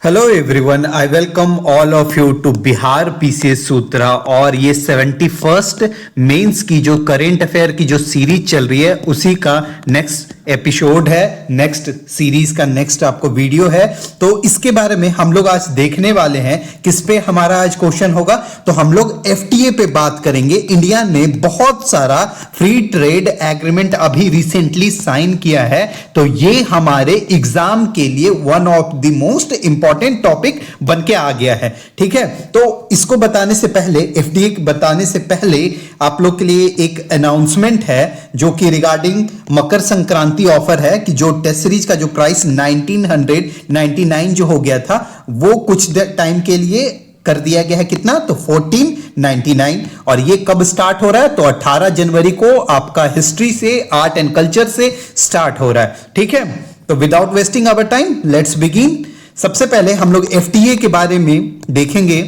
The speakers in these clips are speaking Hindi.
Hello everyone, I welcome all of you to Bihar PCS Sutra. और ये 71st मेंस की जो करेंट अफेयर की जो सीरीज चल रही है उसी का नेक्स्ट एपिसोड है, नेक्स्ट सीरीज का नेक्स्ट आपको वीडियो है। तो इसके बारे में हम लोग आज देखने वाले हैं। किस पे हमारा आज क्वेश्चन होगा? तो हम लोग एफटीए पे बात करेंगे। इंडिया ने बहुत सारा फ्री ट्रेड एग्रीमेंट अभी रिसेंटली साइन किया है, तो ये हमारे एग्जाम के लिए one of the most important topic बन के आ गया है। ठीक है, तो इसको बताने से पहले, एफडीए बताने से पहले आप लोग के लिए एक अनाउंसमेंट है जो कि रिगार्डिंग मकर संक्रांति ऑफर है कि जो टेस्ट सीरीज का जो प्राइस 1999 जो हो गया था वो कुछ टाइम के लिए कर दिया गया है। कितना? तो 1499। और ये कब स्टार्ट हो रहा है? तो 18 जनवरी को आपका हिस्ट्री से, आर्ट एंड कल्चर से स्टार्ट हो रहा है। ठीक है, तो without wasting our time let's begin. सबसे पहले हम लोग एफटीए के बारे में देखेंगे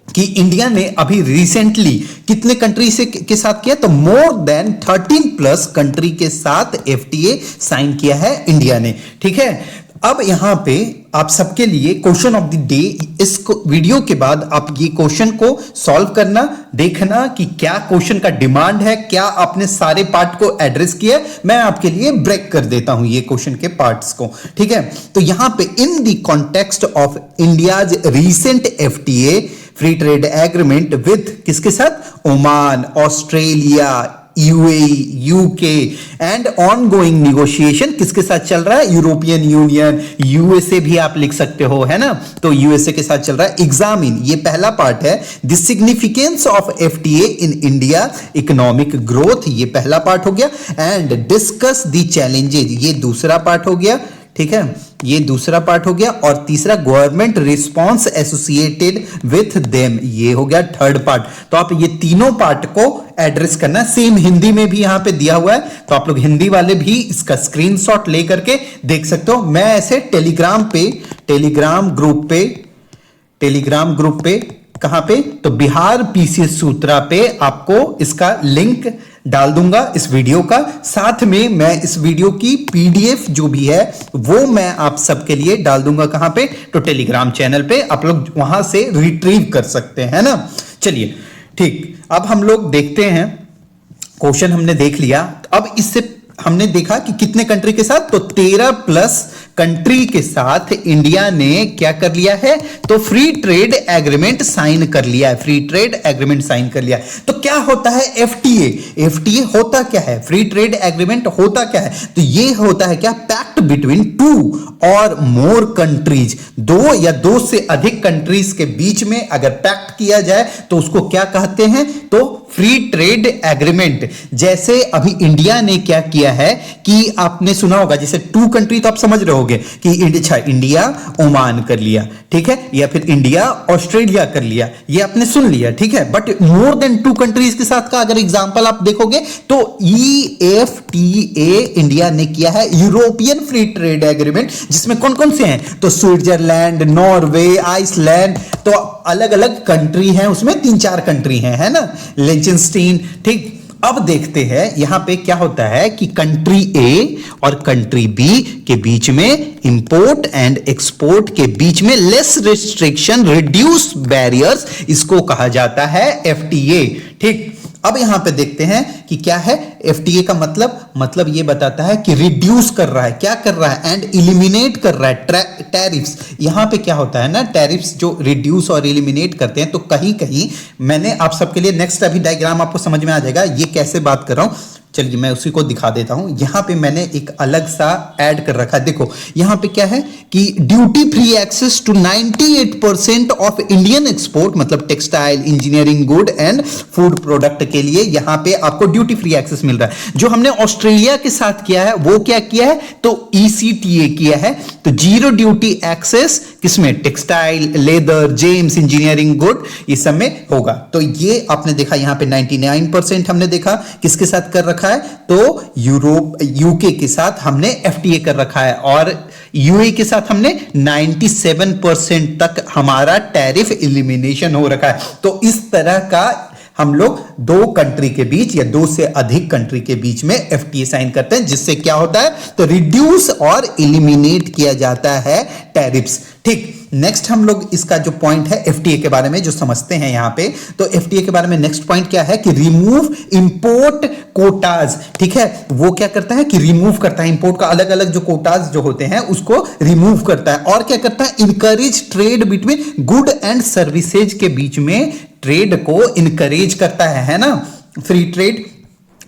कि इंडिया ने अभी रिसेंटली कितने कंट्री से के साथ किया। तो मोर देन 13+ कंट्री के साथ एफटीए साइन किया है इंडिया ने। ठीक है, अब यहां पे आप सबके लिए क्वेश्चन ऑफ द डे, इस वीडियो के बाद आप ये क्वेश्चन को सॉल्व करना, देखना कि क्या क्वेश्चन का डिमांड है, क्या आपने सारे पार्ट को एड्रेस किया। मैं आपके लिए ब्रेक कर देता हूं ये क्वेश्चन के पार्ट्स को। ठीक है, तो यहां पे in the context of India's recent FTA free trade agreement with किसके साथ? Oman, Australia, UAE, UK and ongoing negotiation किसके साथ चल रहा है? यूरोपियन यूनियन, यूएसए भी आप लिख सकते हो, है ना। तो यूएसए के साथ चल रहा है। एग्जामिन, ये पहला पार्ट है। The significance of FTA in India economic growth, ये पहला पार्ट हो गया। एंड डिस्कस द चैलेंजेस, ये दूसरा पार्ट हो गया। ठीक है, ये दूसरा पार्ट हो गया। और तीसरा government response associated with them, ये हो गया थर्ड पार्ट। तो आप ये तीनों पार्ट को एड्रेस करना। सेम हिंदी में भी यहां पे दिया हुआ है, तो आप लोग हिंदी वाले भी इसका स्क्रीनशॉट लेकर के देख सकते हो। मैं ऐसे टेलीग्राम ग्रुप पे कहां पे? तो बिहार पीसीएस सूत्रा पे आपको इसका लिंक डाल दूंगा इस वीडियो का। साथ में मैं इस वीडियो की पीडीएफ जो भी है वो मैं आप सबके लिए डाल दूंगा। कहां पे? तो टेलीग्राम चैनल पे आप लोग वहां से रिट्रीव कर सकते हैं ना। चलिए ठीक, अब हम लोग देखते हैं। क्वेश्चन हमने देख लिया। अब इससे हमने देखा कि कितने कंट्री के साथ? तो 13+ कंट्री के साथ इंडिया ने क्या कर लिया है? तो फ्री ट्रेड एग्रीमेंट साइन कर लिया है। फ्री ट्रेड एग्रीमेंट साइन कर लिया है। तो क्या होता है एफटीए? एफटीए होता क्या है? फ्री ट्रेड एग्रीमेंट होता क्या है? तो ये होता है क्या? पैक्ट बिटवीन 2 और मोर कंट्रीज, 2 या 2 से अधिक कंट्रीज के बीच में अगर पैक्ट किया जाए तो उसको क्या कहते हैं? तो फ्री ट्रेड एग्रीमेंट। जैसे अभी इंडिया ने क्या किया है कि आपने सुना होगा, जैसे 2 कंट्री तो आप समझ रहे होगे कि इंडिया ओमान कर लिया, ठीक है, या फिर इंडिया ऑस्ट्रेलिया कर लिया, ये आपने सुन लिया। ठीक है, बट मोर देन 2 कंट्रीज के साथ का अगर एग्जांपल आप देखोगे तो ईएफटीए इंडिया ने किया है, यूरोपियन फ्री ट्रेड एग्रीमेंट, जिसमें कौन कौन से हैं? तो स्विट्जरलैंड, नॉर्वे, आइसलैंड, तो अलग अलग कंट्री हैं, उसमें 3-4 कंट्री हैं, है ना, लिechtenstein। ठीक, अब देखते हैं यहां पे क्या होता है कि कंट्री ए और कंट्री बी के बीच में, इंपोर्ट एंड एक्सपोर्ट के बीच में लेस रिस्ट्रिक्शन, रिड्यूस बैरियर्स, इसको कहा जाता है एफटीए। ठीक, अब यहां पे देखते हैं कि क्या है एफटीए का मतलब ये बताता है कि रिड्यूस कर रहा है, क्या कर रहा है? एंड इलिमिनेट कर रहा है टैरिफ्स। यहां पे क्या होता है ना, टैरिफ्स जो रिड्यूस और इलिमिनेट करते हैं। तो कहीं कहीं मैंने आप सबके लिए नेक्स्ट अभी डायग्राम आपको समझ में आ जाएगा ये कैसे बात कर रहा हूं। चलिए मैं उसी को दिखा देता हूं। यहां पे मैंने एक अलग सा ऐड कर रखा है। देखो यहां पे क्या है कि duty free access to 98% of Indian export, मतलब textile, engineering good and food product के लिए यहां पे आपको ड्यूटी फ्री एक्सेस मिल रहा है। जो हमने ऑस्ट्रेलिया के साथ किया है वो क्या किया है? तो ईसीटीए किया है। तो जीरो ड्यूटी एक्सेस किसमें? Textile, leather, James, engineering good, ये सब में होगा। तो ये आपने देखा यहां पे 99% हमने देखा किसके साथ कर रखा है? तो यूके के साथ हमने एफटीए कर रखा है, और यूएई के साथ हमने 97% तक हमारा टैरिफ एलिमिनेशन हो रखा है। तो इस तरह का हम लोग दो कंट्री के बीच या दो से अधिक कंट्री के बीच में एफटीए साइन करते हैं, जिससे क्या होता है तो रिड्यूस और एलिमिनेट किया जाता है टैरिफ्स। ठीक, नेक्स्ट हम लोग इसका जो पॉइंट है एफटीए के बारे में जो समझते हैं यहां पे, तो एफटीए के बारे में नेक्स्ट पॉइंट क्या है कि रिमूव इंपोर्ट कोटाज। ठीक है, वो क्या करता है कि रिमूव करता है इंपोर्ट का अलग अलग जो कोटाज जो होते हैं उसको रिमूव करता है। और क्या करता है, encourage trade between good and services के बीच में ट्रेड को इनकरेज करता है ना, फ्री ट्रेड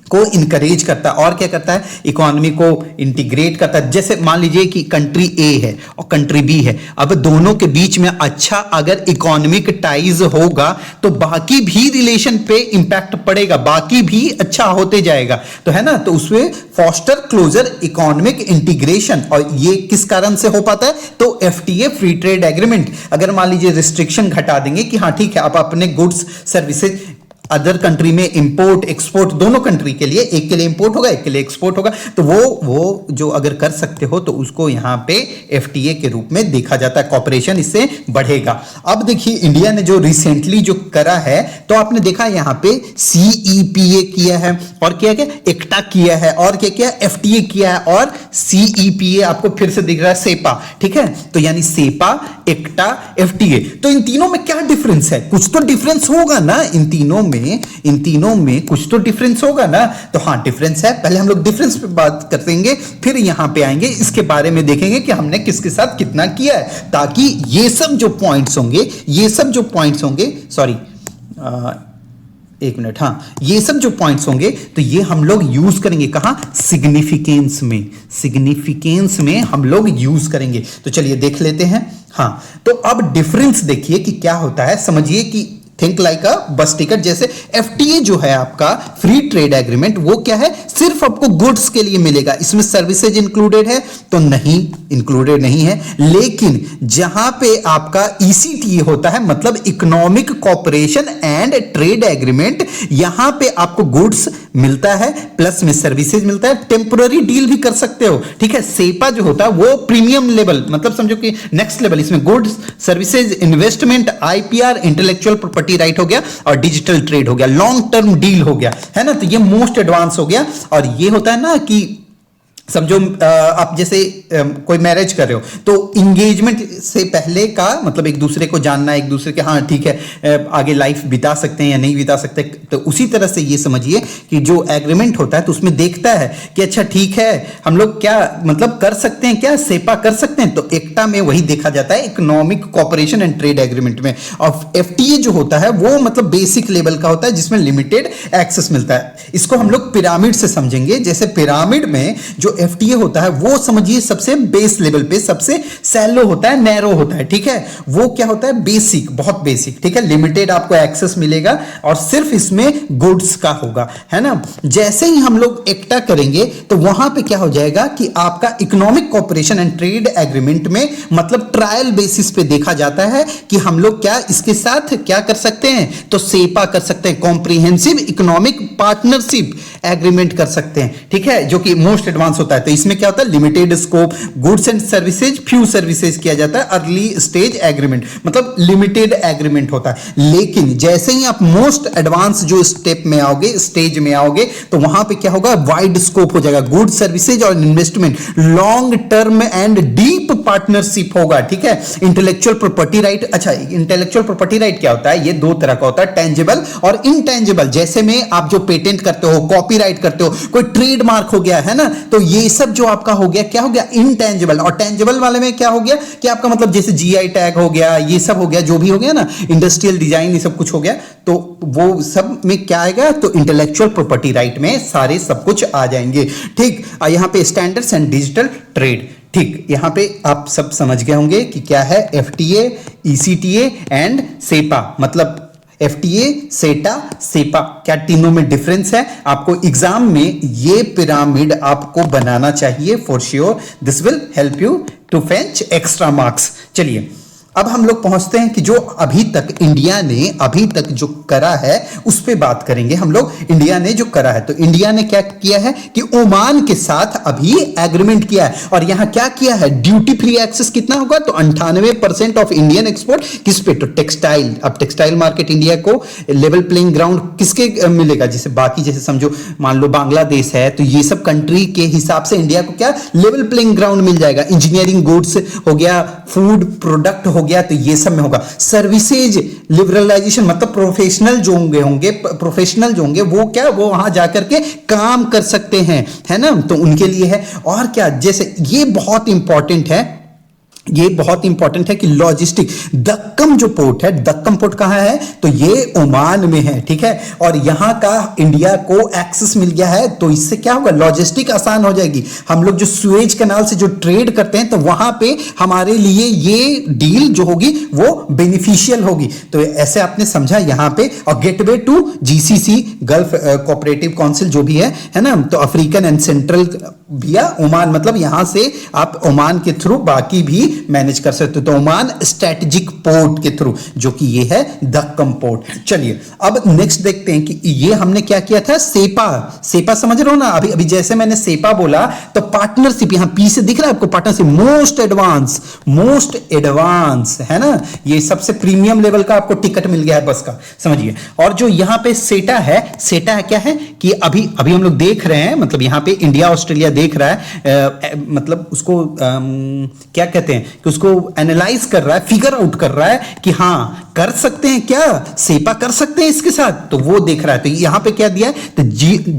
को इनकरेज करता है। और क्या करता है, इकोनॉमी को इंटीग्रेट करता है। जैसे मान लीजिए कि कंट्री ए है और कंट्री बी है, अब दोनों के बीच में अच्छा अगर इकोनॉमिक टाइज होगा तो बाकी भी रिलेशन पे इंपैक्ट पड़ेगा, बाकी भी अच्छा होते जाएगा, तो है ना। तो उसमें फॉस्टर क्लोजर इकोनॉमिक इंटीग्रेशन, और ये किस कारण से हो पाता है, तो एफटीए फ्री ट्रेड एग्रीमेंट। अगर मान लीजिए रिस्ट्रिक्शन घटा देंगे कि हाँ ठीक है आप अपने गुड्स सर्विसेज अदर कंट्री में इंपोर्ट एक्सपोर्ट दोनों कंट्री के लिए, एक के लिए इंपोर्ट होगा एक के लिए एक्सपोर्ट होगा, तो वो जो अगर कर सकते हो तो उसको यहां पे एफटीए के रूप में देखा जाता है, कॉपरेशन इससे बढ़ेगा। अब देखिए इंडिया ने जो रिसेंटली जो करा है, तो आपने देखा यहां पे सीईपीए किया है और क्या क्या एक्टा किया है और क्या क्या एफटीए किया है और सीईपीए आपको फिर से दिख रहा है सेपा। ठीक है, तो यानी सेपा एक्टा एफटीए, तो इन तीनों में क्या डिफरेंस है, कुछ तो डिफरेंस होगा ना, इन तीनों में कुछ तो डिफरेंस होगा ना। तो हां डिफरेंस है, पहले हम लोग डिफरेंस पे बात करेंगे, फिर यहां पे आएंगे इसके बारे में देखेंगे कि हमने किसके साथ कितना किया है, ताकि ये सब जो पॉइंट्स होंगे सॉरी एक मिनट, हाँ ये सब जो पॉइंट्स होंगे तो ये हम लोग यूज करेंगे कहां, सिग्निफिकेंस में हम लोग यूज करेंगे। तो चलिए देख लेते हैं। हाँ तो अब डिफरेंस देखिए कि क्या होता है, समझिए कि थिंक लाइक अ बस टिकट। जैसे एफटीए जो है आपका फ्री ट्रेड एग्रीमेंट, वो क्या है, सिर्फ आपको गुड्स के लिए मिलेगा, इसमें सर्विसेज इंक्लूडेड है तो नहीं, इंक्लूडेड नहीं है। लेकिन जहां पे आपका ईसीटीए होता है, मतलब economic cooperation and trade agreement, यहां पे आपको गुड्स मिलता है प्लस में सर्विसेज मिलता है, टेम्पोररी डील भी कर सकते हो। ठीक है, सेपा जो होता है वो प्रीमियम लेवल, मतलब समझो कि नेक्स्ट लेवल, इसमें goods services investment IPR intellectual property right हो गया और डिजिटल ट्रेड हो गया, लॉन्ग टर्म डील हो गया, है ना। तो ये मोस्ट एडवांस हो गया। और ये होता है ना कि समझो आप जैसे कोई मैरिज कर रहे हो तो इंगेजमेंट से पहले का मतलब एक दूसरे को जानना, एक दूसरे के हाँ ठीक है आगे लाइफ बिता सकते हैं या नहीं बिता सकते, तो उसी तरह से ये समझिए कि जो एग्रीमेंट होता है तो उसमें देखता है कि अच्छा ठीक है हम लोग क्या मतलब कर सकते हैं, क्या सेपा कर सकते हैं, तो एक्टा में वही देखा जाता है, economic cooperation and trade agreement में। और एफटीए जो होता है वो मतलब बेसिक लेवल का होता है जिसमें लिमिटेड एक्सेस मिलता है। इसको हम लोग पिरामिड से समझेंगे। जैसे पिरामिड में जो एफटीए होता है वो समझिए सबसे बेस लेवल पे, सबसे सैलो होता है, नैरो होता है। ठीक है, वो क्या होता है, बेसिक, बहुत बेसिक। ठीक है, लिमिटेड आपको एक्सेस मिलेगा और सिर्फ इसमें गुड्स का होगा, है ना। जैसे ही हम लोग एक्टा करेंगे तो वहां पे क्या हो जाएगा कि आपका economic cooperation and trade agreement में मतलब ट्रायल बेसिस पे देखा जाता है कि हम लोग क्या इसके साथ क्या कर सकते हैं, तो सेपा कर सकते हैं, कॉम्प्रिहेंसिव इकोनॉमिक पार्टनरशिप एग्रीमेंट कर सकते हैं। ठीक है, जो कि मोस्ट एडवांस होता है। तो इसमें क्या होता है, limited scope, goods and services, few services किया जाता है, अर्ली स्टेज एग्रीमेंट, मतलब लिमिटेड एग्रीमेंट होता है। लेकिन जैसे ही आप मोस्ट एडवांस जो स्टेप में आओगे, स्टेज में आओगे, तो वहां पे क्या होगा, वाइड स्कोप हो जाएगा, गुड्स सर्विसेज और investment, long term and deep partnership होगा। ठीक है, इंटेलेक्चुअल प्रॉपर्टी राइट। अच्छा, इंटेलेक्चुअल प्रॉपर्टी राइट क्या होता है, ये दो तरह का होता है, टेंजिबल और इनटेंजिबल। जैसे में आप जो पेटेंट करते हो, कॉपीराइट करते हो, कोई ट्रेडमार्क हो गया, है ना, तो ये सब जो आपका हो गया, क्या हो गया, इनटेंजिबल। और टेंजिबल वाले में क्या हो गया कि आपका मतलब जैसे जीआई टैग हो गया, ये सब हो गया, जो भी हो गया ना, इंडस्ट्रियल डिजाइन, ये सब कुछ हो गया, तो वो सब में क्या आएगा, तो इंटेलेक्चुअल प्रॉपर्टी राइट में सारे सब कुछ आ जाएंगे। ठीक, यहां पे स्टैंडर्ड्स एंड डिजिटल ट्रेड। ठीक, यहां पे आप सब समझ गए होंगे कि क्या है एफटीए, ईसीटीए एंड सेपा, मतलब एफटीए, सेटा, सेपा, क्या तीनों में डिफरेंस है। आपको एग्जाम में ये पिरामिड आपको बनाना चाहिए for sure, this will help you to fetch extra marks. चलिए अब हम लोग पहुंचते हैं कि जो अभी तक जो करा है उस पे बात करेंगे हम लोग। इंडिया ने जो करा है, तो इंडिया ने क्या किया है कि ओमान के साथ अभी एग्रीमेंट किया है, और यहां क्या किया है, ड्यूटी फ्री एक्सेस कितना होगा, तो 98% ऑफ इंडियन एक्सपोर्ट किस पे, तो टेक्सटाइल। अब टेक्सटाइल मार्केट इंडिया को लेवल प्लेइंग ग्राउंड किसके मिलेगा, जैसे बाकी जैसे समझो मान लो बांग्लादेश है, तो ये सब कंट्री के हिसाब से इंडिया को क्या लेवल प्लेइंग ग्राउंड मिल जाएगा। इंजीनियरिंग गुड्स हो गया, फूड प्रोडक्ट हो गया, तो ये सब में होगा। सर्विसेज लिबरलाइजेशन मतलब प्रोफेशनल जो होंगे वो क्या, वो वहां जाकर के काम कर सकते हैं, है ना, तो उनके लिए है। और क्या, जैसे ये बहुत इंपॉर्टेंट है कि लॉजिस्टिक, दक्कम जो पोर्ट है, दक्कम पोर्ट कहां है, तो ये ओमान में है, ठीक है, और यहां का इंडिया को एक्सेस मिल गया है, तो इससे क्या होगा, लॉजिस्टिक आसान हो जाएगी। हम लोग जो सुएज कैनाल से जो ट्रेड करते हैं, तो वहां पे हमारे लिए ये डील जो होगी वो बेनिफिशियल होगी। तो ऐसे आपने समझा यहां पे। और gateway to GCC, Gulf Cooperative Council जो भी है ना, तो अफ्रीकन एंड सेंट्रल भैया ओमान, मतलब यहां से आप ओमान के थ्रू बाकी भी मैनेज कर सकते हो, तो ओमान स्ट्रेटेजिक पोर्ट के थ्रू, जो कि ये है दक्कम पोर्ट। चलिए अब नेक्स्ट देखते हैं कि ये हमने क्या किया था, सेपा समझ रहे हो ना। अभी जैसे मैंने सेपा बोला, तो पार्टनरशिप, यहां पी से दिख रहा है आपको, पार्टनरशिप मोस्ट एडवांस है ना, ये सबसे प्रीमियम लेवल का आपको टिकट मिल गया है बस का, समझिए। और जो यहां पे सेटा है क्या है कि अभी हम लोग देख रहे हैं, मतलब यहां पे इंडिया ऑस्ट्रेलिया देख रहा है, मतलब उसको क्या कहते हैं कि उसको एनालाइज कर रहा है, फिगर आउट कर रहा है कि हां कर सकते हैं क्या, सेपा कर सकते हैं इसके साथ, तो वो देख रहा है। तो यहां पे क्या दिया है, तो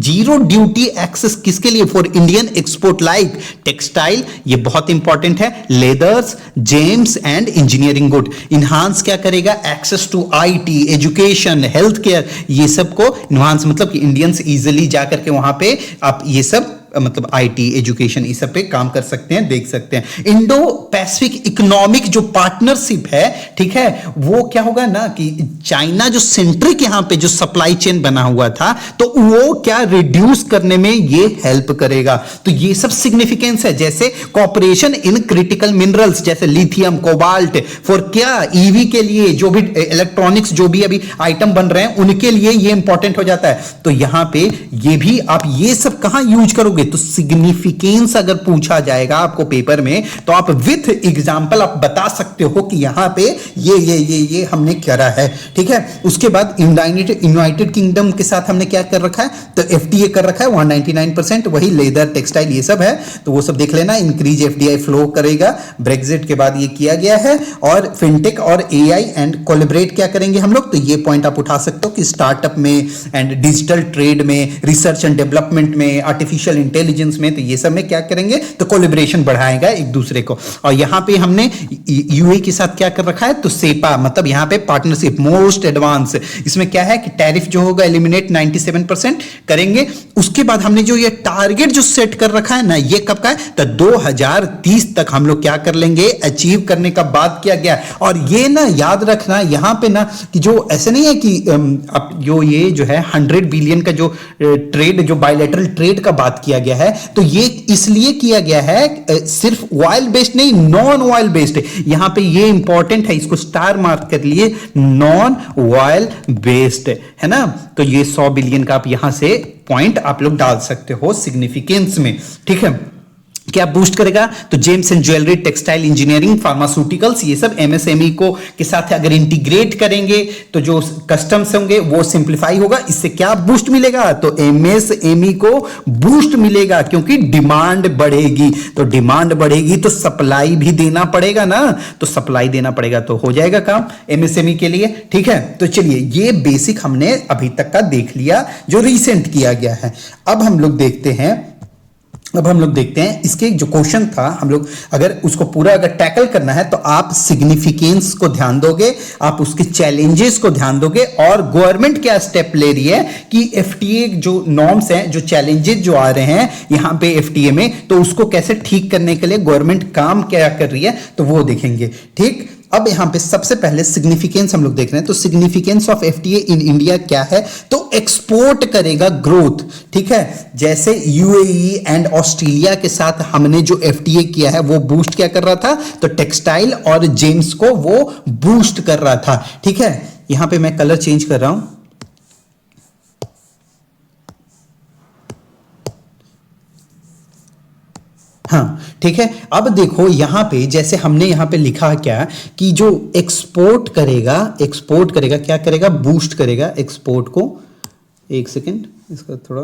जीरो ड्यूटी एक्सेस किसके लिए, for Indian export like textile, ये बहुत इंपॉर्टेंट है, leathers, gems and engineering good. Enhance क्या करेगा, access to IT, education, health care, ये सब को इनहांस, मतलब कि इंडियंस इजिली जाकर के वहां पे आप ये सब मतलब आईटी, एजुकेशन, इस सब पे काम कर सकते हैं, देख सकते हैं। इंडो पैसिफिक इकोनॉमिक जो पार्टनरशिप है, ठीक है, वो क्या होगा ना कि चाइना जो सेंट्रिक यहां पे जो सप्लाई चेन बना हुआ था, तो वो क्या रिड्यूस करने में ये हेल्प करेगा। तो ये सब सिग्निफिकेंस है। जैसे कॉपरेशन इन क्रिटिकल मिनरल्स, जैसे लिथियम, कोबाल्ट, फॉर क्या, ईवी के लिए, जो भी इलेक्ट्रॉनिक्स जो भी अभी आइटम बन रहे हैं, उनके लिए ये इंपॉर्टेंट हो जाता है। तो यहां पे ये भी आप ये सब कहां यूज करोगे, तो सिग्निफिकेंस अगर पूछा जाएगा आपको पेपर में, तो आप विथ एग्जांपल आप बता सकते हो कि यहां पे ये हमने करा है, ठीक है। उसके बाद यूनाइटेड किंगडम के साथ हमने क्या कर रखा है, तो एफटीए कर रखा है 199%, वही लेदर, टेक्सटाइल, ये सब है, तो वो सब देख लेना। इंक्रीज एफडीआई फ्लो करेगा, ब्रेक्जिट के बाद ये किया गया है। और फिनटेक और एआई एंड कोलैबोरेट क्या करेंगे हम लोग, तो ये पॉइंट आप उठा सकते हो कि स्टार्टअप में एंड डिजिटल ट्रेड में, रिसर्च एंड डेवलपमेंट में, आर्टिफिशियल इंटेलिजेंस में, तो ये सब में क्या करेंगे, तो कोलैबोरेशन बढ़ाएगा एक दूसरे को। और यहां पे हमने यूए के साथ क्या कर रखा है, तो सेपा, मतलब यहां पे पार्टनरशिप मोस्ट एडवांस, इसमें क्या है कि टैरिफ जो होगा एलिमिनेट 97% करेंगे। उसके बाद हमने जो ये टारगेट जो सेट कर रखा है ना, ये कब का है, तो 2030 तक हम लोग क्या कर लेंगे, अचीव करने का बात किया गया। और ये ना याद रखना यहां पे ना कि जो ऐसे नहीं है कि अब ये जो है 100 बिलियन का जो ट्रेड, जो बायलैटरल ट्रेड का बात किया गया है, तो ये इसलिए किया गया है, सिर्फ ऑयल बेस्ड नहीं, नॉन ऑयल बेस्ड। यहां पे ये इंपॉर्टेंट है, इसको स्टार मार्क कर लिए, नॉन ऑयल बेस्ड, है ना। तो ये 100 बिलियन का आप यहां से पॉइंट आप लोग डाल सकते हो सिग्निफिकेंस में, ठीक है। क्या बूस्ट करेगा, तो James and jewellery, textile, engineering, pharmaceuticals, ये सब एमएसएमई को के साथ अगर इंटीग्रेट करेंगे, तो जो कस्टम्स होंगे वो सिंप्लीफाई होगा। इससे क्या बूस्ट मिलेगा, तो एमएसएमई को बूस्ट मिलेगा, क्योंकि डिमांड बढ़ेगी। तो डिमांड बढ़ेगी तो सप्लाई भी देना पड़ेगा ना, तो सप्लाई देना पड़ेगा, तो हो जाएगा काम एमएसएमई के लिए, ठीक है। तो चलिए ये बेसिक हमने अभी तक का देख लिया जो रिसेंट किया गया है। अब हम लोग देखते हैं इसके जो क्वेश्चन था, हम लोग अगर उसको पूरा अगर टैकल करना है, तो आप सिग्निफिकेंस को ध्यान दोगे, आप उसके चैलेंजेस को ध्यान दोगे, और गवर्नमेंट क्या स्टेप ले रही है कि एफटीए जो नॉर्म्स हैं, जो चैलेंजेस जो आ रहे हैं यहां पे एफटीए में, तो उसको कैसे ठीक करने के लिए गवर्नमेंट काम क्या कर रही है, तो वो देखेंगे, ठीक। अब यहां पे सबसे पहले सिग्निफिकेंस हम लोग देख रहे हैं, तो significance of FTA in India क्या है, तो एक्सपोर्ट करेगा ग्रोथ, ठीक है। जैसे यूएई एंड ऑस्ट्रेलिया के साथ हमने जो एफटीए किया है वो बूस्ट क्या कर रहा था, तो टेक्सटाइल और जेम्स को वो बूस्ट कर रहा था, ठीक है। यहां पे मैं कलर चेंज कर रहा हूं, हाँ ठीक है। अब देखो यहां पे जैसे हमने यहां पे लिखा क्या कि जो एक्सपोर्ट करेगा क्या करेगा, बूस्ट करेगा एक्सपोर्ट को। एक सेकेंड, इसका थोड़ा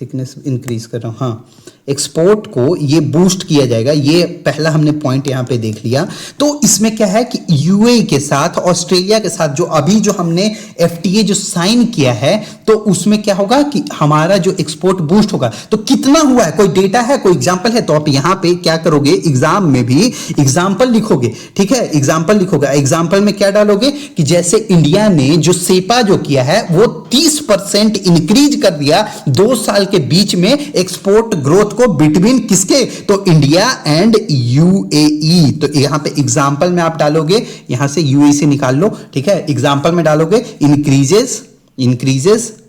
थिकनेस इंक्रीज कर रहा हूं, हाँ। एक्सपोर्ट को ये बूस्ट किया जाएगा, ये पहला हमने पॉइंट यहां पे देख लिया। तो इसमें क्या है कि यूएई के साथ, ऑस्ट्रेलिया के साथ जो अभी जो हमने एफटीए जो साइन किया है, तो उसमें क्या होगा कि हमारा जो एक्सपोर्ट बूस्ट होगा। तो कितना हुआ है, कोई डेटा है, कोई एग्जांपल है, तो आप यहां पे क्या करोगे, एग्जाम में भी एग्जांपल लिखोगे, ठीक है। एग्जांपल लिखोगे, एग्जांपल में क्या डालोगे कि जैसे इंडिया ने जो सेपा जो किया है वो 30% इंक्रीज कर दिया 2 साल के बीच में एक्सपोर्ट ग्रोथ को, बिटवीन किसके, तो इंडिया एंड यूएई। तो यहां पे एग्जांपल में आप डालोगे, यहां से यूएई से निकाल लो, ठीक है। एग्जांपल में डालोगे इंक्रीजेस,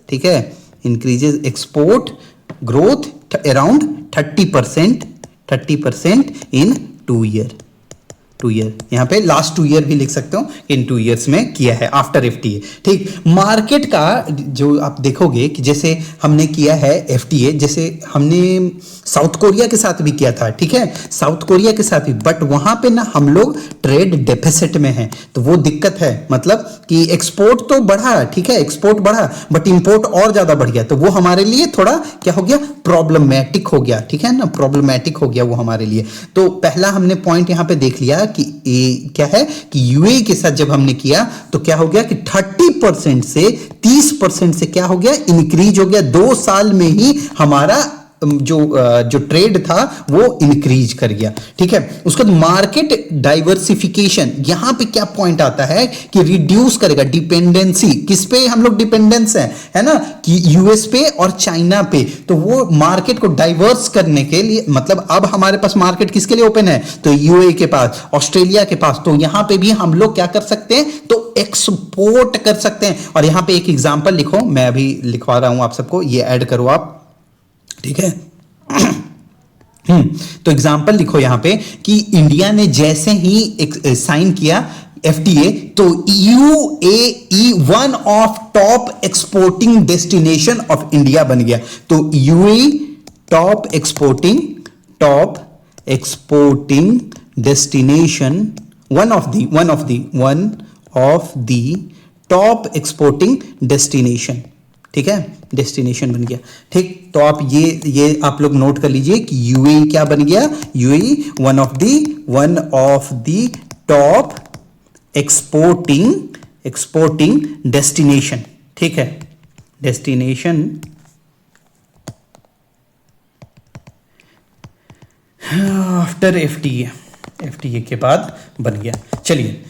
ठीक है, इंक्रीजेस एक्सपोर्ट ग्रोथ अराउंड 30% इन 2 ईयर। यहां पे लास्ट 2 ईयर भी लिख सकते हो, इन 2 इयर्स में किया है आफ्टर एफटीए, ठीक। मार्केट का जो आप देखोगे कि जैसे हमने किया है एफटीए, जैसे हमने साउथ कोरिया के साथ भी किया था, ठीक है, साउथ कोरिया के साथ भी, बट वहां पे ना हम लोग ट्रेड डेफिसिट में हैं, तो वो दिक्कत है। मतलब कि एक्सपोर्ट तो बढ़ा, ठीक है, एक्सपोर्ट बढ़ा, बट इंपोर्ट और ज्यादा बढ़ गया, तो वो हमारे लिए थोड़ा क्या हो गया, प्रॉब्लमैटिक हो गया, ठीक है ना, प्रॉब्लमैटिक हो गया वो हमारे लिए। तो पहला हमने पॉइंट यहां पे देख लिया कि क्या है कि यूएई के साथ जब हमने किया तो क्या हो गया कि 30% से 30% से क्या हो गया, इंक्रीज हो गया। 2 साल में ही हमारा जो ट्रेड था वो इंक्रीज कर गया, ठीक है। उसके बाद मार्केट डाइवर्सिफिकेशन, यहां पे क्या पॉइंट आता है कि रिड्यूस करेगा डिपेंडेंसी, किस पे हम लोग डिपेंडेंस है ना, कि यूएस पे और चाइना पे। तो वो मार्केट को डाइवर्स करने के लिए, मतलब अब हमारे पास मार्केट किसके लिए ओपन है, तो यूएई के पास, ऑस्ट्रेलिया के पास। तो यहां पे भी हम लोग क्या कर सकते हैं, तो एक्सपोर्ट कर सकते हैं। और यहां पे एक एग्जांपल लिखो, मैं अभी लिखवा रहा हूं आप सबको, ये ऐड करो आप, ठीक है। तो एग्जांपल लिखो यहां पे कि इंडिया ने जैसे ही साइन किया एफटीए, तो UAE one of top exporting destination of India बन गया। तो UAE top exporting destination, one of the top exporting destination, ठीक है, डेस्टिनेशन बन गया, ठीक। तो आप ये आप लोग नोट कर लीजिए कि यूएई क्या बन गया, UAE one of the top exporting destination, ठीक है, डेस्टिनेशन आफ्टर एफटीए के बाद बन गया। चलिए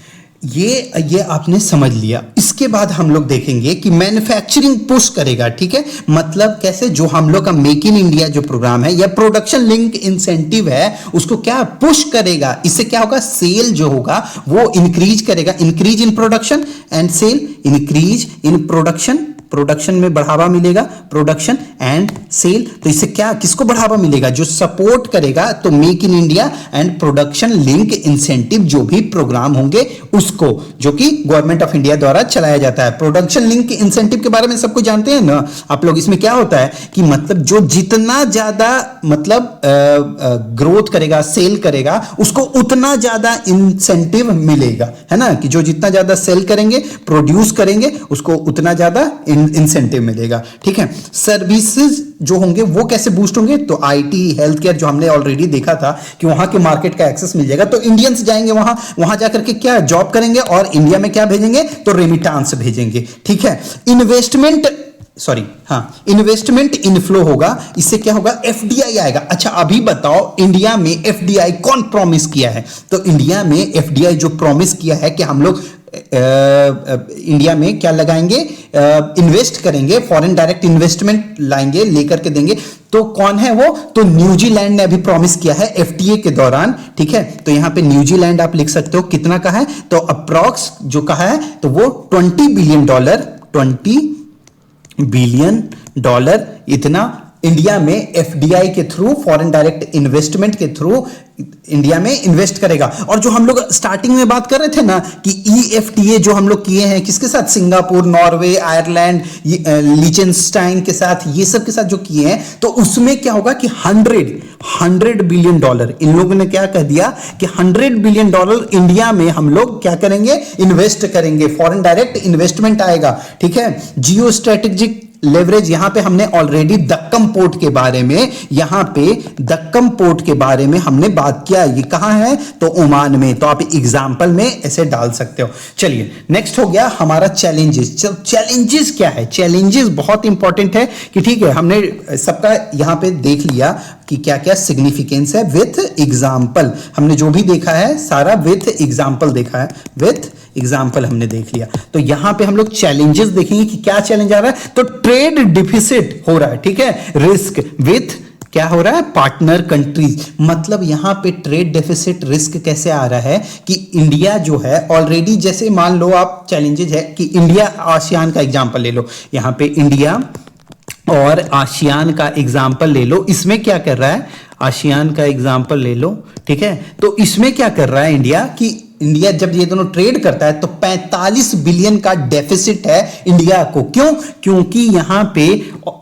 ये आपने समझ लिया। इसके बाद हम लोग देखेंगे कि मैन्युफैक्चरिंग पुश करेगा, ठीक है। मतलब कैसे, जो हम लोग का मेक इन इंडिया जो प्रोग्राम है या प्रोडक्शन लिंक इंसेंटिव है, उसको क्या पुश करेगा। इससे क्या होगा, सेल जो होगा वो इंक्रीज करेगा, increase in production and sale, increase in production में बढ़ावा मिलेगा, प्रोडक्शन एंड सेल। तो इससे क्या, किसको बढ़ावा मिलेगा, जो सपोर्ट करेगा, तो make in India and production link incentive जो भी प्रोग्राम होंगे उसको, जो कि गवर्नमेंट ऑफ इंडिया द्वारा चलाया जाता है। प्रोडक्शन लिंक इंसेंटिव के बारे में सबको जानते हैं ना आप लोग। इसमें क्या होता है कि मतलब जो जितना ज्यादा मतलब ग्रोथ करेगा, सेल करेगा, उसको उतना ज्यादा इंसेंटिव मिलेगा, है ना, कि जो जितना ज्यादा सेल करेंगे, प्रोड्यूस करेंगे, उसको उतना ज्यादा इंसेंटिव मिलेगा, ठीक है। सर्विसेज जो होंगे वो कैसे बूस्ट होंगे, तो आईटी, हेल्थ केयर, जो हमने ऑलरेडी देखा था कि वहां के मार्केट का एक्सेस मिल जाएगा, तो इंडियंस जाएंगे वहां जाकर के क्या जॉब करेंगे और इंडिया में क्या भेजेंगे, तो रेमिटांस भेजेंगे, ठीक है। इन्वेस्टमेंट सॉरी, हाँ, इन्वेस्टमेंट इनफ्लो होगा, इससे क्या होगा, एफडीआई आएगा। अच्छा अभी बताओ इंडिया में एफडीआई कौन प्रॉमिस किया है? तो इंडिया में एफडीआई जो प्रॉमिस किया है कि हम लोग इंडिया में क्या लगाएंगे, इन्वेस्ट करेंगे, फॉरेन डायरेक्ट इन्वेस्टमेंट लाएंगे, लेकर के देंगे, तो कौन है वो? तो न्यूजीलैंड ने अभी प्रॉमिस किया है एफटीए के दौरान, ठीक है। तो यहां पे न्यूजीलैंड आप लिख सकते हो कितना का है, तो अप्रॉक्स जो कहा है तो वो $20 बिलियन, $20 बिलियन इतना इंडिया में एफडीआई के थ्रू, फॉरेन डायरेक्ट इन्वेस्टमेंट के थ्रू इंडिया में इन्वेस्ट करेगा। और जो हम लोग स्टार्टिंग में बात कर रहे थे ना कि ईएफटीए जो हम लोग किए हैं किसके साथ, सिंगापुर, नॉर्वे, आयरलैंड, लिचेनस्टाइन के साथ, ये सब के साथ जो किए हैं, तो उसमें क्या होगा कि $100 बिलियन, इन लोगों ने क्या कह दिया कि $100 बिलियन इंडिया में हम लोग क्या करेंगे, इन्वेस्ट करेंगे, फॉरेन डायरेक्ट इन्वेस्टमेंट आएगा, ठीक है। जियो स्ट्रेटेजिक लेवरेज, यहां पे हमने ऑलरेडी दक्कम पोर्ट के बारे में, यहां पे दक्कम पोर्ट के बारे में हमने बात किया, ये कहां है, तो ओमान में, तो आप एग्जांपल में ऐसे डाल सकते हो। चलिए नेक्स्ट हो गया हमारा चैलेंजेस। चैलेंजेस क्या है? चैलेंजेस बहुत इंपॉर्टेंट है कि ठीक है, हमने सबका यहां पे देख लिया कि क्या क्या सिग्निफिकेंस है विथ एग्जाम्पल, हमने जो भी देखा है सारा विथ एग्जाम्पल देखा है, विथ एग्जाम्पल हमने देख लिया। तो यहां पे हम लोग चैलेंजेस देखेंगे कि क्या चैलेंज आ रहा है, तो ट्रेड डिफिसिट हो रहा है, ठीक है, रिस्क विथ क्या हो रहा है, पार्टनर कंट्रीज, मतलब यहां पे ट्रेड डेफिसिट रिस्क कैसे आ रहा है कि इंडिया जो है ऑलरेडी, जैसे मान लो आप चैलेंजेस है कि इंडिया आसियान का एग्जांपल ले लो, यहां पे इंडिया और आसियान का एग्जाम्पल ले लो, इसमें क्या कर रहा है, आसियान का एग्जाम्पल ले लो, ठीक है। तो इसमें क्या कर रहा है इंडिया कि इंडिया जब ये दोनों ट्रेड करता है तो 45 बिलियन का डेफिसिट है इंडिया को। क्यों? क्योंकि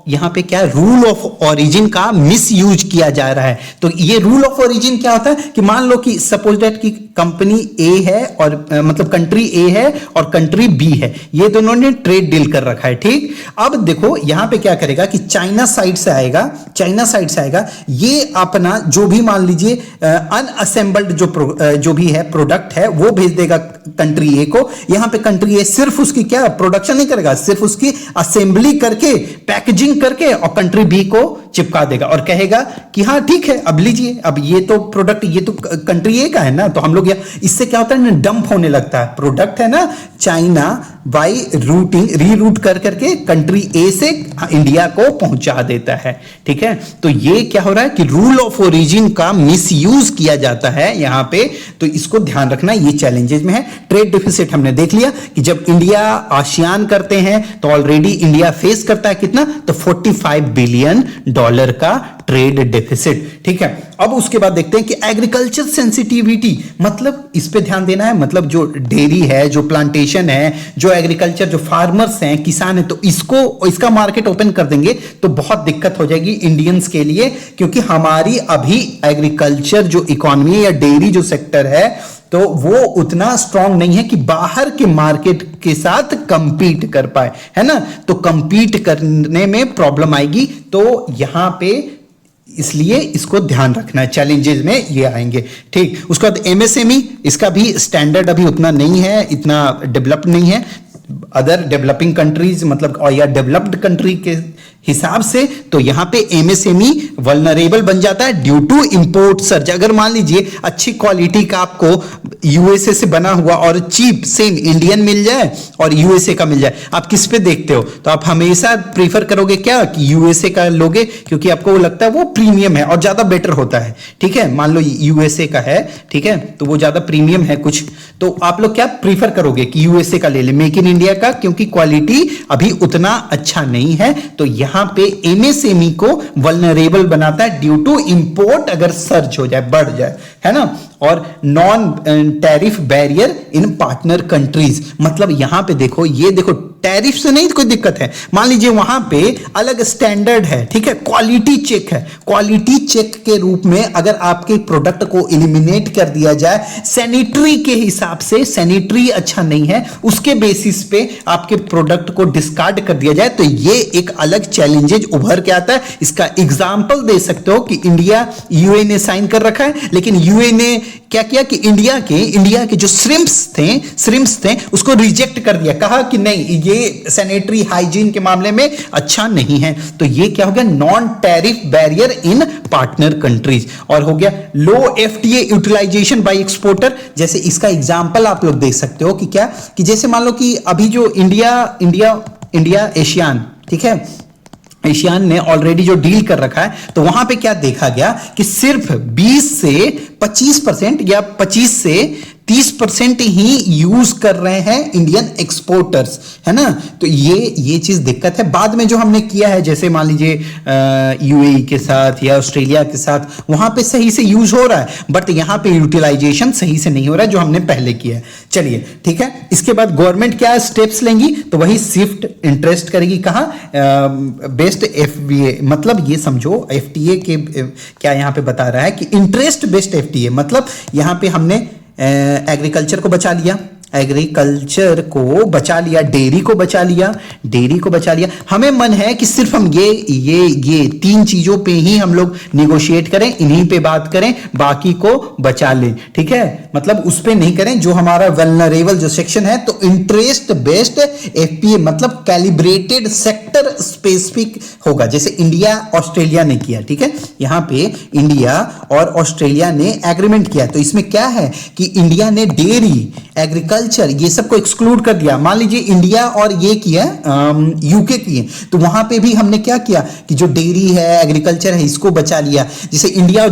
यहां पे क्या, रूल ऑफ ओरिजिन का मिस यूज किया जा रहा है। तो ये रूल ऑफ ओरिजिन क्या होता है कि मान लो कि सपोज दैट की कंपनी ए है और मतलब कंट्री ए है और कंट्री बी है, ये दोनों ने ट्रेड डील कर रखा है, ठीक। अब देखो यहां पे क्या करेगा कि चाइना साइड से आएगा, ये अपना जो भी मान लीजिए अनअसेंबल्ड जो भी है प्रोडक्ट है वो भेज देगा कंट्री ए को। यहां पे कंट्री ए सिर्फ उसकी क्या प्रोडक्शन नहीं करेगा, सिर्फ उसकी असेंबली करके, पैकेजिंग करके और कंट्री बी को चिपका देगा और कहेगा कि हाँ ठीक है अब लीजिए, अब ये तो प्रोडक्ट ये तो कंट्री ए का है ना, तो हम लोग इससे क्या होता है ना, डंप होने लगता है प्रोडक्ट है ना, चाइना बाई रीरूट करके कंट्री ए से इंडिया को पहुंचा देता है, ठीक है। तो ये क्या हो रहा है कि रूल ऑफ ओरिजिन का मिसयूज किया जाता है यहां पे, तो इसको ध्यान रखना, ये चैलेंजेस में है। ट्रेड डिफिसिट हमने देख लिया कि जब इंडिया आसियान करते हैं तो ऑलरेडी इंडिया फेस करता है कितना, तो $45 बिलियन का ट्रेड डेफिसिट, ठीक है। अब उसके बाद देखते हैं कि एग्रीकल्चर सेंसिटिविटी, मतलब इस पे ध्यान देना है, मतलब जो डेयरी है, जो प्लांटेशन है, जो एग्रीकल्चर, जो फार्मर्स हैं, किसान हैं, तो इसका मार्केट ओपन कर देंगे तो बहुत दिक्कत हो जाएगी इंडियंस के लिए, क्योंकि हमारी अभी एग्रीकल्चर जो इकोनॉमी या डेयरी जो सेक्टर है तो वो उतना स्ट्रांग नहीं है कि बाहर के मार्केट के साथ कंपीट कर पाए, है ना। तो कंपीट करने में प्रॉब्लम आएगी, तो यहां पे इसलिए इसको ध्यान रखना है, चैलेंजेस में ये आएंगे, ठीक। उसके बाद एमएसएमई, इसका भी स्टैंडर्ड अभी उतना नहीं है, इतना डेवलप्ड नहीं है अदर डेवलपिंग कंट्रीज, मतलब और या डेवलप्ड कंट्री के हिसाब से। तो यहां पे एमएसएमई वल्नरेबल बन जाता है ड्यू टू इंपोर्ट सर्ज। अगर मान लीजिए अच्छी क्वालिटी का आपको यूएसए से बना हुआ और चीप सेम इंडियन मिल जाए और यूएसए का मिल जाए, आप किस पे देखते हो, तो आप हमेशा प्रीफर करोगे क्या कि यूएसए का लोगे, क्योंकि आपको वो लगता है वो प्रीमियम है और ज्यादा बेटर होता है, ठीक है। मान लो यूएसए का है, ठीक है, तो वो ज्यादा प्रीमियम है कुछ, तो आप लोग क्या प्रीफर करोगे कि यूएसए का ले ले, मेक इन इंडिया का, क्योंकि क्वालिटी अभी उतना अच्छा नहीं है। तो यहां पे एमएसएमई को वल्नरेबल बनाता है ड्यू टू इंपोर्ट, अगर सर्च हो जाए, बढ़ जाए, है ना। और non tariff barrier in partner countries, मतलब यहां पे देखो, ये देखो टैरिफ से नहीं कोई दिक्कत है, मान लीजिए वहां पे अलग स्टैंडर्ड है, ठीक है, क्वालिटी चेक है, क्वालिटी चेक के रूप में अगर आपके प्रोडक्ट को एलिमिनेट कर दिया जाए सैनिटरी के हिसाब से, सैनिटरी अच्छा नहीं है उसके बेसिस पे आपके प्रोडक्ट को डिस्कार्ड कर दिया जाए, तो ये एक अलग चैलेंजेज उभर के आता है। इसका एग्जाम्पल दे सकते हो कि इंडिया यूएन ने साइन कर रखा है, लेकिन यूएन ने क्या किया कि इंडिया के जो श्रिम्प्स थे उसको रिजेक्ट कर दिया, कहा कि नहीं ये सैनिटरी हाइजीन के मामले में अच्छा नहीं है। तो ये क्या हो गया, non tariff barrier in partner countries. और हो गया लो एफटीए यूटिलाइजेशन बाय एक्सपोर्टर। जैसे इसका एग्जांपल आप लोग देख सकते हो कि क्या, कि जैसे मान लो कि अभी जो इंडिया एशियान, ठीक है, एशियान ने ऑलरेडी जो डील कर रखा है, तो वहां पे क्या देखा गया कि सिर्फ 20 से 25% या 25 से 30% ही यूज कर रहे हैं इंडियन एक्सपोर्टर्स, है ना। तो ये चीज दिक्कत है। बाद में जो हमने किया है, जैसे मान लीजिए यूएई के साथ या ऑस्ट्रेलिया के साथ, वहां पे सही से यूज हो रहा है, बट यहां पे यूटिलाइजेशन सही से नहीं हो रहा है जो हमने पहले किया है। चलिए ठीक है, इसके बाद गवर्नमेंट क्या स्टेप्स लेंगी, तो वही शिफ्ट इंटरेस्ट करेगी कहां, बेस्ड एफबीए, मतलब ये समझो एफटीए के क्या यहां पे बता रहा है कि इंटरेस्ट बेस्ड एफटीए, मतलब यहां पे हमने एग्रीकल्चर को बचा लिया, एग्रीकल्चर को बचा लिया, डेयरी को बचा लिया। हमें मन है कि सिर्फ हम ये 3 चीजों पे ही हम लोग निगोशिएट करें, इन्हीं पे बात करें, बाकी को बचा लें, ठीक है, मतलब उस पे नहीं करें जो हमारा वल्नरेबल जो सेक्शन है। तो इंटरेस्ट बेस्ड एफपीए मतलब कैलिब्रेटेड सेक्टर स्पेसिफिक होगा, जैसे इंडिया ऑस्ट्रेलिया ने किया, ठीक है, यहां पे इंडिया और ऑस्ट्रेलिया ने एग्रीमेंट किया। तो इसमें क्या है कि इंडिया ने डेयरी, एग्रीकल्चर, ये सब को एक्सक्लूड कर दिया। मान लीजिए इंडिया और ये किया यूके किए, तो वहां पे भी हमने क्या किया कि जो डेयरी है, एग्रीकल्चर है, इसको बचा लिया। जैसे इंडिया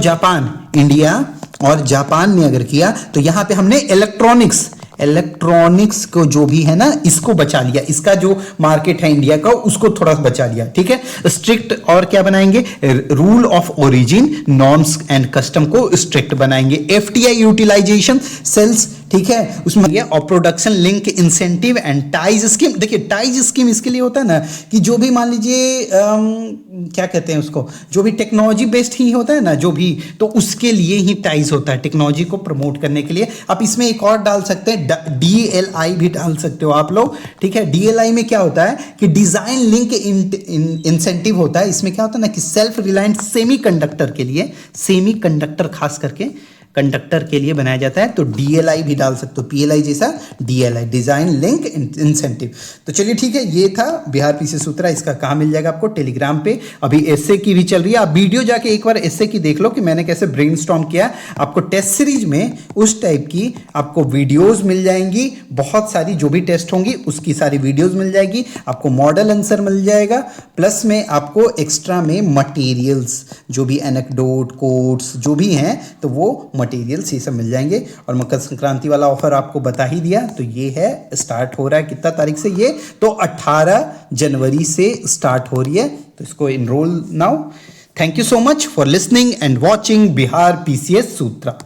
और जापान ने अगर किया, तो यहां पे हमने इलेक्ट्रॉनिक्स को जो भी है ना, इसको बचा लिया, इसका जो मार्केट है इंडिया का उसको थोड़ा सा बचा लिया, ठीक है। स्ट्रिक्ट और क्या बनाएंगे, rule of origin, norms and custom को स्ट्रिक्ट बनाएंगे। एफटीआई यूटिलाइजेशन सेल्स, ठीक है, उसमें गया और production link incentive and ties scheme. देखिए टाइज स्कीम इसके लिए होता है ना कि जो भी मान लीजिए क्या कहते हैं उसको, जो भी टेक्नोलॉजी बेस्ड ही होता है ना, जो भी, तो उसके लिए ही टाइज होता है, टेक्नोलॉजी को प्रमोट करने के लिए। आप इसमें एक और डाल सकते हैं, डीएलआई भी डाल सकते हो आप लोग, ठीक है। डीएलआई में क्या होता है कि डिजाइन लिंक इंसेंटिव होता है। इसमें क्या होता है ना कि सेल्फ रिलायंट सेमीकंडक्टर के लिए, सेमीकंडक्टर खास करके कंडक्टर के लिए बनाया जाता है, तो डीएलआई भी डाल सकते हो, पीएलआई जैसा डीएलआई, डिजाइन लिंक इंसेंटिव। तो चलिए ठीक है, ये था बिहार पीसी सूत्रा। इसका कहाँ मिल जाएगा आपको, टेलीग्राम पे। अभी एसए की भी चल रही है, आप वीडियो जाके एक बार एसए की देख लो कि मैंने कैसे ब्रेनस्टॉर्म किया। आपको टेस्ट सीरीज में उस टाइप की आपको वीडियोज मिल जाएंगी, बहुत सारी जो भी टेस्ट होंगी उसकी सारी वीडियोज मिल जाएगी, आपको मॉडल आंसर मिल जाएगा, प्लस में आपको एक्स्ट्रा में मटेरियल्स, जो भी एनेक्डोट, कोट्स जो भी हैं, तो वो मटेरियल्स ये सब मिल जाएंगे। और मकर संक्रांति वाला ऑफर आपको बता ही दिया, तो ये है, स्टार्ट हो रहा है कितना तारीख से, ये तो 18 जनवरी से स्टार्ट हो रही है, तो इसको enrol now. Thank you so much for listening and watching Bihar PCS Sutra.